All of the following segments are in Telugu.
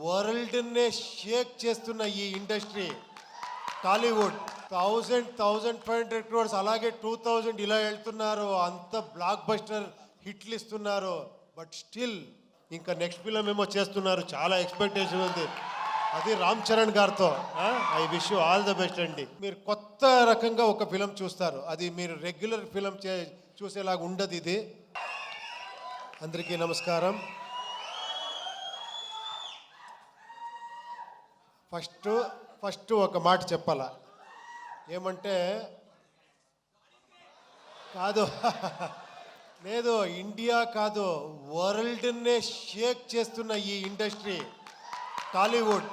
వరల్డ్నే షేక్ చేస్తున్న ఈ ఇండస్ట్రీ టాలీవుడ్ 1500 క్రోర్స్ అలాగే 2000 ఇలా వెళ్తున్నారు. అంత బ్లాక్ బస్టర్ హిట్లు ఇస్తున్నారు. బట్ స్టిల్ ఇంకా నెక్స్ట్ ఫిల్మ్ ఏమో చేస్తున్నారు. చాలా ఎక్స్పెక్టేషన్ ఉంది. అది రామ్ చరణ్ గారితో. I wish you all the best అండి. మీరు కొత్త రకంగా ఒక ఫిలం చూస్తారు. అది మీరు రెగ్యులర్ ఫిలం చూసేలాగా ఉండదు. ఇది అందరికీ నమస్కారం. ఫస్ట్ ఒక మాట చెప్పాలా ఏమంటే కాదు లేదు ఇండియా కాదు వరల్డ్నే షేక్ చేస్తున్న ఈ ఇండస్ట్రీ టాలీవుడ్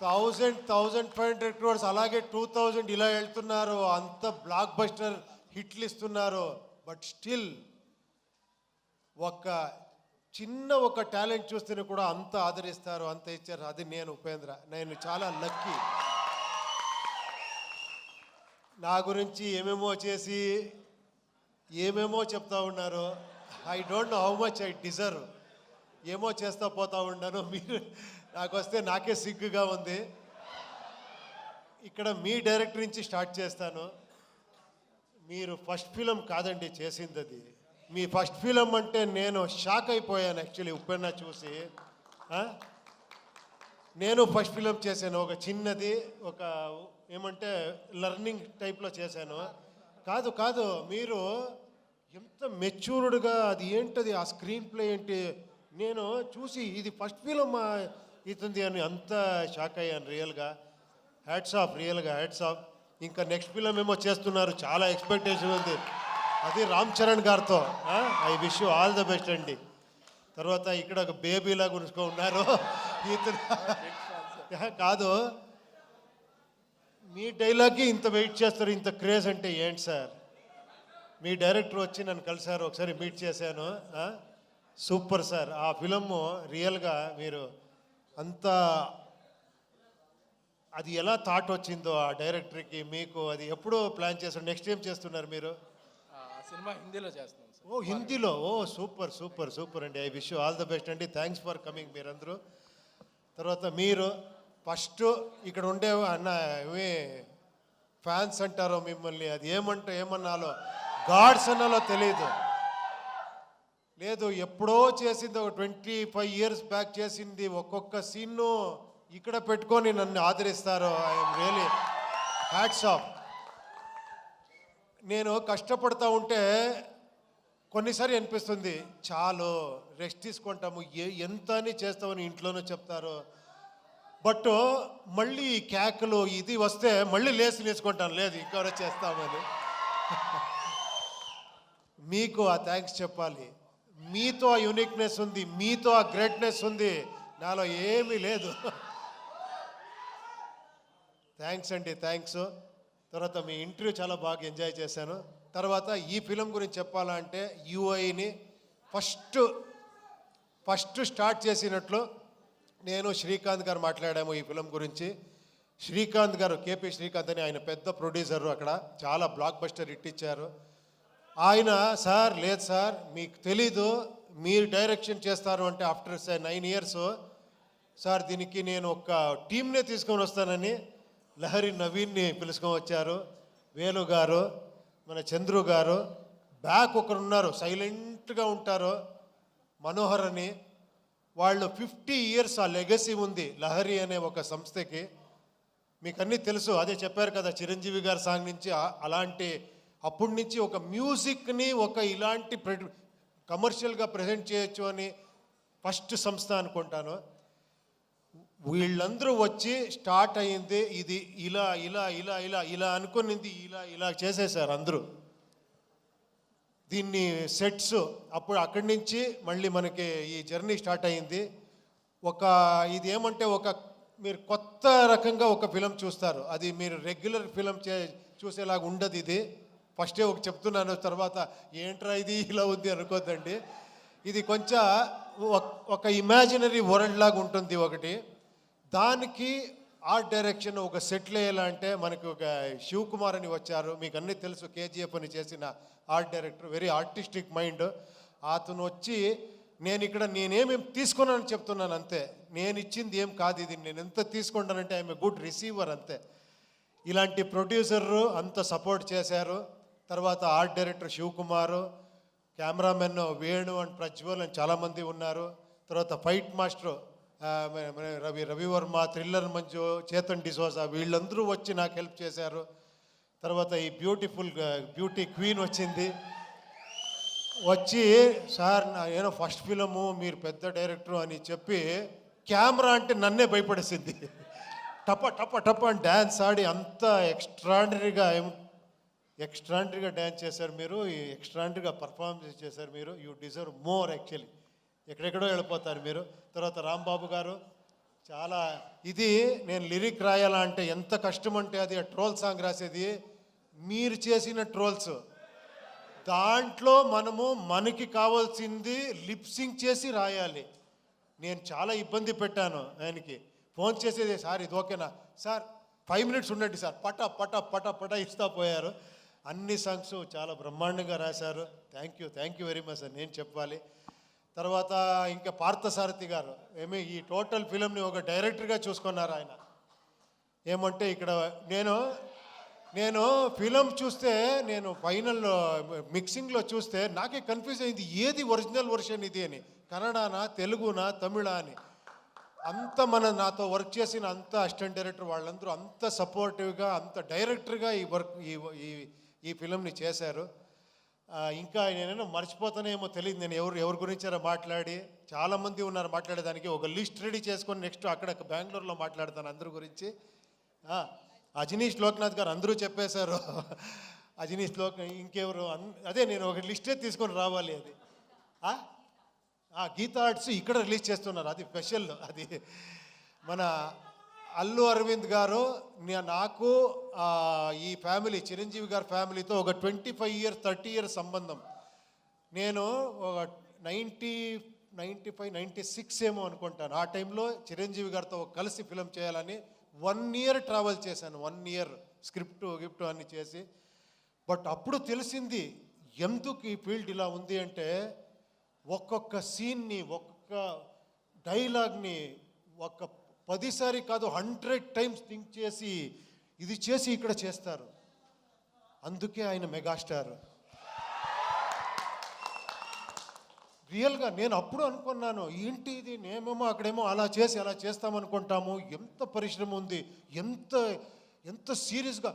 1500 క్రోర్స్ అలాగే 2000 ఇలా వెళ్తున్నారు. అంత బ్లాక్ బస్టర్ హిట్లు ఇస్తున్నారు. బట్ స్టిల్ ఒక టాలెంట్ చూస్తేనే కూడా అంత ఆదరిస్తారు, అంత ఇచ్చారు. అది నేను ఉపేంద్ర. నేను చాలా లక్కీ. నా గురించి ఏమేమో చేసి ఏమేమో చెప్తా ఉన్నారు. I don't know how much I deserve. ఏమో చేస్తా పోతా ఉన్నాను. మీరు నాకు వస్తే నాకే సిగ్గుగా ఉంది. ఇక్కడ మీ డైరెక్టర్ నుంచి స్టార్ట్ చేస్తాను. మీరు ఫస్ట్ ఫిలం కాదండి చేసింది. అది మీ ఫస్ట్ ఫిలం అంటే నేను షాక్ అయిపోయాను యాక్చువల్లీ ఉప్పెన్న చూసి. నేను ఫస్ట్ ఫిలం చేశాను. ఒక చిన్నది, ఒక ఏమంటే లర్నింగ్ టైప్లో చేశాను. కాదు మీరు ఎంత మెచ్యూర్డ్గా అది ఏంటది ఆ స్క్రీన్ ప్లే ఏంటి నేను చూసి ఇది ఫస్ట్ ఫిలం అవుతుంది అని అంత షాక్ అయ్యాను. రియల్గా హ్యాట్స్ ఆఫ్, రియల్గా హ్యాట్స్ ఆఫ్. ఇంకా నెక్స్ట్ ఫిలం ఏమో చేస్తున్నారు. చాలా ఎక్స్పెక్టేషన్ ఉంది. అది రామ్ చరణ్ గారితో. I wish you all the best అండి. తర్వాత ఇక్కడ ఒక బేబీలా గురుచుకో ఉన్నారు. కాదు మీ డైలాగ్కి ఇంత వెయిట్ చేస్తారు, ఇంత క్రేజ్ అంటే ఏంటి సార్? మీ డైరెక్టర్ వచ్చి నన్ను కలిసారు, ఒకసారి మీట్ చేశాను. Super sir. ఆ ఫిలము రియల్గా మీరు అంత అది ఎలా థాట్ వచ్చిందో ఆ డైరెక్టర్కి మీకు, అది ఎప్పుడో ప్లాన్ చేస్తారు? నెక్స్ట్ ఏం చేస్తున్నారు మీరు? సినిమా హిందీలో చేస్తున్నాం. ఓ హిందీలో. ఓ సూపర్ అండి. I wish you all the best అండి. థ్యాంక్స్ ఫర్ కమింగ్ మీరందరూ. తర్వాత మీరు ఫస్ట్ ఇక్కడ ఉండే అన్న ఏమి ఫ్యాన్స్ అంటారో మిమ్మల్ని, అది ఏమన్నాలో గాడ్స్ అన్నాలో తెలియదు. లేదు ఎప్పుడో చేసింది, ఒక 25 years బ్యాక్ చేసింది. ఒక్కొక్క సీన్ను ఇక్కడ పెట్టుకొని నన్ను ఆదరిస్తారు. I'm really hats off. నేను కష్టపడతా ఉంటే కొన్నిసారి అనిపిస్తుంది చాలు రెస్ట్ తీసుకుంటాము, ఎంత అని చేస్తామని ఇంట్లోనూ చెప్తారు. బట్ మళ్ళీ కేకలు ఇది వస్తే మళ్ళీ లేసుకుంటాను, లేదు ఇంకెవరో చేస్తామని. మీకు ఆ థ్యాంక్స్ చెప్పాలి. మీతో ఆ యూనిక్నెస్ ఉంది, మీతో ఆ గ్రేట్నెస్ ఉంది, నాలో ఏమీ లేదు. థ్యాంక్స్ అండి, థ్యాంక్స్. తర్వాత మీ ఇంటర్వ్యూ చాలా బాగా ఎంజాయ్ చేశాను. తర్వాత ఈ ఫిలం గురించి చెప్పాలంటే యూఐని ఫస్ట్ స్టార్ట్ చేసినట్లు నేను శ్రీకాంత్ గారు మాట్లాడాము ఈ ఫిలం గురించి. శ్రీకాంత్ గారు, కేపీ శ్రీకాంత్ అని ఆయన పెద్ద ప్రొడ్యూసరు, అక్కడ చాలా బ్లాక్ బస్టర్ హిట్ ఇచ్చారు. ఆయన సార్ లేదు సార్ మీకు తెలీదు, మీరు డైరెక్షన్ చేస్తారు అంటే ఆఫ్టర్ 9 years సార్ దీనికి నేను ఒక టీంనే తీసుకొని వస్తానని లహరి నవీన్ని పిలుచుకొని వచ్చారు. వేలు గారు, మన చంద్రు గారు, బ్యాక్ ఒకరున్నారు సైలెంట్గా ఉంటారు మనోహర్ అని. వాళ్ళు 50 years ఆ లెగసీ ఉంది లహరి అనే ఒక సంస్థకి. మీకు అన్నీ తెలుసు, అదే చెప్పారు కదా చిరంజీవి గారి సాంగ్ నుంచి అలాంటి అప్పటి నుంచి ఒక మ్యూజిక్ని ఒక ఇలాంటి కమర్షియల్గా ప్రజెంట్ చేయొచ్చు అని ఫస్ట్ సంస్థ అనుకుంటాను. వీళ్ళందరూ వచ్చి స్టార్ట్ అయ్యింది ఇది ఇలా ఇలా ఇలా ఇలా ఇలా అనుకునింది ఇలా చేసేసారు అందరూ దీన్ని సెట్స్. అప్పుడు అక్కడి నుంచి మళ్ళీ మనకి ఈ జర్నీ స్టార్ట్ అయ్యింది. ఇది ఏమంటే మీరు కొత్త రకంగా ఒక ఫిలం చూస్తారు. అది మీరు రెగ్యులర్ ఫిలం చూసేలాగా ఉండదు. ఇది ఫస్టే చెప్తున్నాను, తర్వాత ఏంట్రా ఇది ఇలా ఉంది అనుకోద్దండి. ఇది కొంచెం ఒక ఇమాజినరీ వరల్డ్ లాగా ఉంటుంది ఒకటి. దానికి ఆర్ట్ డైరెక్షన్ ఒక సెటిల్ అయ్యేలాంటే మనకు ఒక శివకుమార్ అని వచ్చారు, మీకు అన్నీ తెలుసు, కేజీఎఫ్ అని చేసిన art director, very artistic mind. అతను వచ్చి నేను ఇక్కడ నేనేమేం తీసుకున్నానని చెప్తున్నాను అంతే. నేను ఇచ్చింది ఏం కాదు ఇది. నేను ఎంత తీసుకుంటానంటే ఐఎమ్ ఏ గుడ్ రిసీవర్ అంతే. ఇలాంటి ప్రొడ్యూసర్ అంత సపోర్ట్ చేశారు. తర్వాత art director Shivakumar, cameraman Venu and Prajwal అని చాలామంది ఉన్నారు. తర్వాత fight master Ravivarma, thriller Manju, Chetan D'Souza వీళ్ళందరూ వచ్చి నాకు హెల్ప్ చేశారు. తర్వాత ఈ బ్యూటీ క్వీన్ వచ్చింది, వచ్చి సార్ ఏదో ఫస్ట్ ఫిలము మీరు పెద్ద డైరెక్టరు అని చెప్పి కెమెరా అంటే నన్నే భయపడేసింది. టప టప టప అని డ్యాన్స్ ఆడి అంత ఎక్స్ట్రాండరీగా డ్యాన్స్ చేశారు మీరు, ఎక్స్ట్రాండరీగా పర్ఫార్మెన్స్ చేశారు మీరు. You deserve more actually. ఎక్కడెక్కడో వెళ్ళిపోతారు మీరు. తర్వాత రాంబాబు గారు చాలా ఇది నేను లిరిక్ రాయాలా అంటే ఎంత కష్టం అంటే అది ట్రోల్ సాంగ్ రాసేది మీరు చేసిన ట్రోల్స్. దాంట్లో మనకి కావాల్సింది లిప్సింగ్ చేసి రాయాలి. నేను చాలా ఇబ్బంది పెట్టాను ఆయనకి. ఫోన్ చేసేది సార్ ఇది ఓకేనా సార్ 5 minutes ఉండండి సార్, పట పట పట పట ఇస్తా పోయారు. అన్ని సాంగ్స్ చాలా బ్రహ్మాండంగా రాశారు. థ్యాంక్ యూ వెరీ మచ్ అని నేను చెప్పాలి. తర్వాత ఇంకా పార్థసారథి గారు ఈ టోటల్ ఫిలింని ఒక డైరెక్టర్గా చూసుకున్నారు ఆయన. ఏమంటే ఇక్కడ నేను ఫిలం చూస్తే నేను ఫైనల్ మిక్సింగ్లో చూస్తే నాకే కన్ఫ్యూజ్ అయింది ఏది ఒరిజినల్ వర్షన్ ఇది అని, కన్నడనా తెలుగునా తమిళా అని. అంత నాతో వర్క్ చేసిన అంత అసిస్టెంట్ డైరెక్టర్ వాళ్ళందరూ అంత సపోర్టివ్గా అంత డైరెక్టర్గా ఈ ఫిలంని చేశారు. ఇంకా నేనేమో మర్చిపోతానేమో తెలియదు నేను ఎవరి గురించారో మాట్లాడి. చాలామంది ఉన్నారు మాట్లాడేదానికి. ఒక లిస్ట్ రెడీ చేసుకొని నెక్స్ట్ అక్కడ బెంగళూరులో మాట్లాడతాను అందరి గురించి. అజనీష్ లోక్నాథ్ గారు అందరూ చెప్పేశారు. అజనీష్ ఇంకెవరు అదే నేను ఒక లిస్టే తీసుకొని రావాలి. అది గీతా ఆర్ట్స్ ఇక్కడ రిలీజ్ చేస్తున్నారు, అది స్పెషల్. అది మన అల్లు అరవింద్ గారు నాకు ఈ ఫ్యామిలీ చిరంజీవి గారి ఫ్యామిలీతో ఒక 25 years 30 years సంబంధం. నేను ఒక 95 96 ఏమో అనుకుంటాను. ఆ టైంలో చిరంజీవి గారితో కలిసి ఫిలం చేయాలని 1 year ట్రావెల్ చేశాను. 1 year స్క్రిప్ట్ గిఫ్ట్ అన్నీ చేసి. బట్ అప్పుడు తెలిసింది ఎందుకు ఈ ఫీల్డ్ ఇలా ఉంది అంటే ఒక్కొక్క సీన్ని ఒక్కొక్క డైలాగ్ని 10 సారి కాదు 100 times థింక్ చేసి ఇది చేసి ఇక్కడ చేస్తారు. అందుకే ఆయన మెగాస్టార్. రియల్గా నేను అప్పుడు అనుకున్నాను ఏంటి ఇది, నేమేమో అక్కడేమో అలా చేస్తామనుకుంటాము. ఎంత పరిశ్రమ ఉంది, ఎంత సీరియస్గా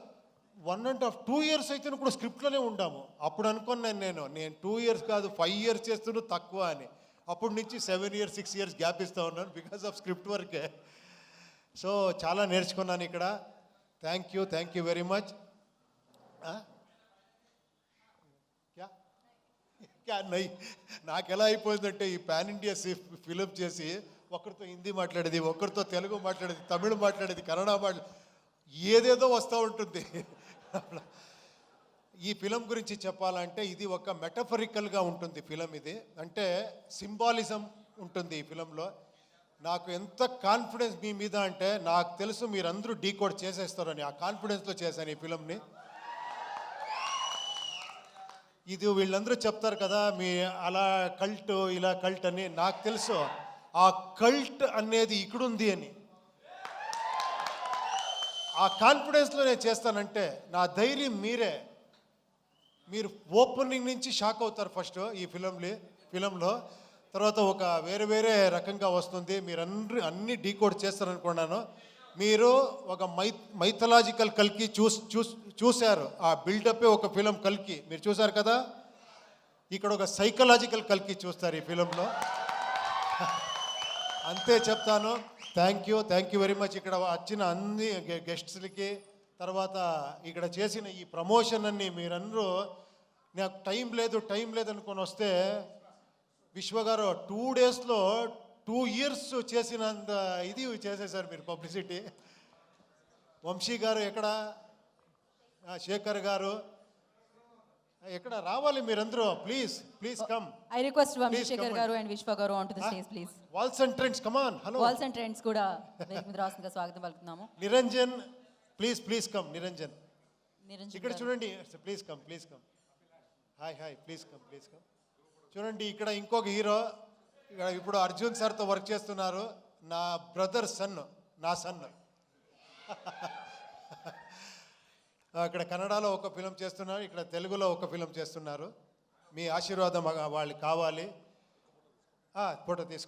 1.5-2 years అయితే కూడా స్క్రిప్ట్లోనే ఉండాము. అప్పుడు అనుకున్నాను నేను 2 years కాదు 5 years చేస్తున్నా తక్కువ అని. అప్పటి నుంచి 7 years 6 years గ్యాప్ ఇస్తూ ఉన్నాను బికాస్ ఆఫ్ స్క్రిప్ట్ వర్కే. సో చాలా నేర్చుకున్నాను ఇక్కడ. Thank you very much. నాకు ఎలా అయిపోయిందంటే ఈ పాన్ ఇండియా ఫిలిం చేసి ఒకరితో హిందీ మాట్లాడేది, ఒకరితో తెలుగు మాట్లాడేది, తమిళ్ మాట్లాడేది, కన్నడ ఏదేదో వస్తూ ఉంటుంది. ఈ ఫిలం గురించి చెప్పాలంటే ఇది ఒక మెటఫరికల్గా ఉంటుంది ఫిలం. ఇది అంటే సింబాలిజం ఉంటుంది ఈ ఫిలంలో. నాకు ఎంత కాన్ఫిడెన్స్ మీ మీద అంటే నాకు తెలుసు మీరందరూ డీకోడ్ చేసేస్తారని. ఆ కాన్ఫిడెన్స్లో చేశాను ఈ ఫిలంని. ఇది వీళ్ళందరూ చెప్తారు కదా మీ అలా కల్ట్ ఇలా కల్ట్ అని. నాకు తెలుసు ఆ కల్ట్ అనేది ఇక్కడుంది అని. ఆ కాన్ఫిడెన్స్లో నేను చేస్తానంటే నా ధైర్యం మీరు ఓపెనింగ్ నుంచి షాక్ అవుతారు ఫస్ట్ ఈ ఫిలంలో. తర్వాత ఒక వేరే రకంగా వస్తుంది. మీరు అన్ని డీకోడ్ చేస్తారనుకున్నాను. మీరు ఒక మైథలాజికల్ కల్కి చూశారు. ఆ బిల్డప్పే ఒక ఫిలం కల్కి మీరు చూశారు కదా. ఇక్కడ ఒక సైకలాజికల్ కల్కి చూస్తారు ఈ ఫిలంలో. అంతే చెప్తాను. Thank you very much. ఇక్కడ వచ్చిన అన్ని గెస్ట్స్లకి, తర్వాత ఇక్కడ చేసిన ఈ ప్రమోషన్ అన్ని మీరందరూ నాకు టైం లేదు అనుకొని వస్తే విశ్వ గారు 2 daysలో 2 years చేసినంత ఇది చేసేసారు మీరు పబ్లిసిటీ. వంశీ గారు ఎక్కడ, శేఖర్ గారు ఎక్కడ రావాలి మీరందరూ. Please come. I request Vamsi Shekhar garu and Vishwa garu onto the stage please. Walls and Trends, come on. Hello. Walls and Trends కూడా వేదిక మీద రావాల్సిందిగా స్వాగతం పలుకుతున్నాము. Niranjan please come. నిరంజన్ ఇక్కడ గారు. చూడండి. Please come. Hi please come. చూడండి ఇక్కడ ఇంకొక హీరో ఇక్కడ ఇప్పుడు అర్జున్ సార్తో వర్క్ చేస్తున్నారు నా బ్రదర్ సన్, నా సన్. ఇక్కడ కన్నడలో ఒక ఫిలం చేస్తున్నారు, ఇక్కడ తెలుగులో ఒక ఫిలం చేస్తున్నారు. మీ ఆశీర్వాదం వాళ్ళకి కావాలి. ఫోటో తీసుకోండి.